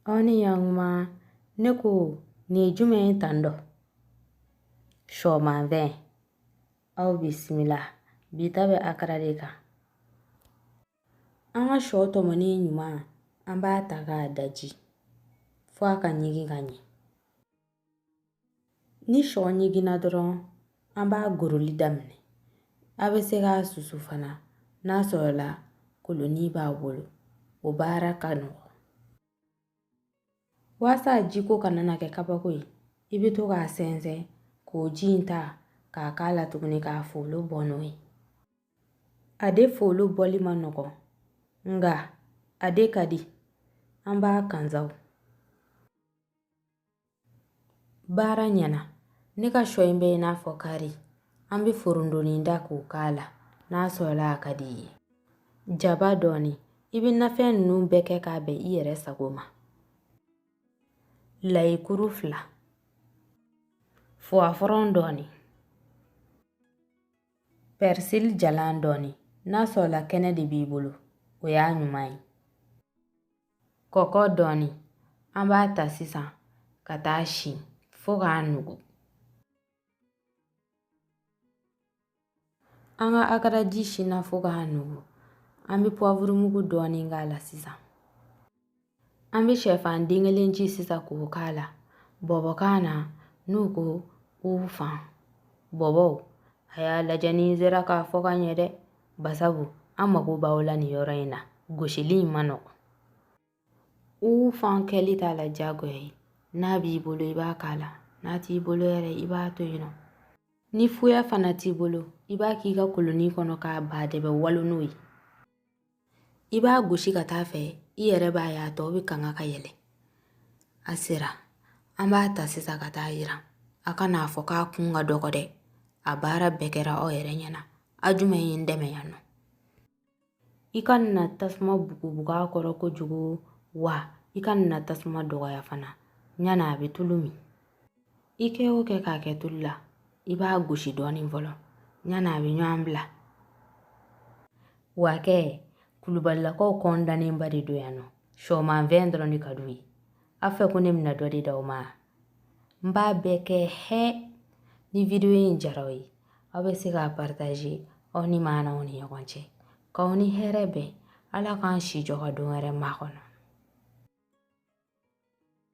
Oni yang ma ne ko ni jumɛn tan dɔ shɔman vɛn aw bismillah bita bɛ akara de kan. An ka shɔ tɔmɔni ɲuman an b'a ta k'a daji fo a ka ɲigin ka ɲɛ. Ni shɔ ɲigina dɔrɔn an b'a goroli daminɛ. A bɛ se k'a susu fana n'a sɔrɔla kolonin b'a bolo o baara ka nɔgɔ. Waasa jiko kana na kɛ kabako ye i bɛ to k'a sɛnsɛn k'o ji in ta k'a k'a la tuguni k'a folo bɔ n'o ye. A de folo bɔli ma nɔgɔ nga a de ka di an b'a kanzaw. Baara ɲɛna ne ka shɔ in bɛ i n'a fɔ kari an bɛ forondoni da k'o k'a la n'a sɔrɔla a ka di i ye. Jaba dɔɔni i bɛ nafɛn ninnu bɛɛ kɛ k'a bɛn i yɛrɛ sago ma. Layikuru 2 fuwafɔrɔn dɔɔni pɛrisili jalan dɔɔni n'a sɔrɔla kɛnɛ de b'i bolo o y'a ɲuman ye. Kɔkɔ dɔɔni an b'a ta sisan ka taa sin fo k'a nugu. An ka akaraji sinna fo k'a nugu an bɛ puwavurumugu dɔɔni k'a la sisan. An bɛ shɛfan den kelen ci sisan k'o k'a la. Bɔbɔkan na n'u ko ufan. Bɔbɔw a y'a lajɛ ni sera k'a fɔ ka ɲɛ dɛ basabu an mago b'aw la nin yɔrɔ in na gosili in ma nɔgɔ. Ufan kɛli t'a la diyagoya ye n'a b'i bolo i b'a k'a la n'a t'i bolo yɛrɛ i b'a to yen nɔ. Ni fuya fana t'i bolo i b'a k'i ka kolonin kɔnɔ k'a badɛbɛ walo n'o ye. I b'a gosi ka taa fɛ i yɛrɛ b'a ye a tɔ bɛ kanga ka yɛlɛ. A sera an b'a ta sisan ka taa yira. A kana fɔ k'a kun ka dɔgɔ dɛ a baara bɛɛ kɛra aw yɛrɛ ɲɛna a jumɛn ye n dɛmɛ yan nɔ. I ka na tasuma bugubugu a kɔrɔ kojugu wa i ka na tasuma dɔgɔya fana ɲana a bɛ tulu min. I kɛ o kɛ k'a kɛ tulu la i b'a gosi dɔɔni fɔlɔ ɲana a bɛ ɲɔgɔn bila. Wa kɛ Kulubalilakaw kɔndanenba de don yan nɔ. Shɔman vɛn dɔrɔn de ka d'u ye. A fɛ ko ne bɛna dɔ de d'aw ma. N b'a bɛɛ kɛ hɛ. Ni video in jara aw ye aw bɛ se k'a partager aw ni maanaw ni ɲɔgɔn cɛ. K'aw ni hɛrɛ bɛn Ala k'an si jɔ ka don wɛrɛ makɔnɔ.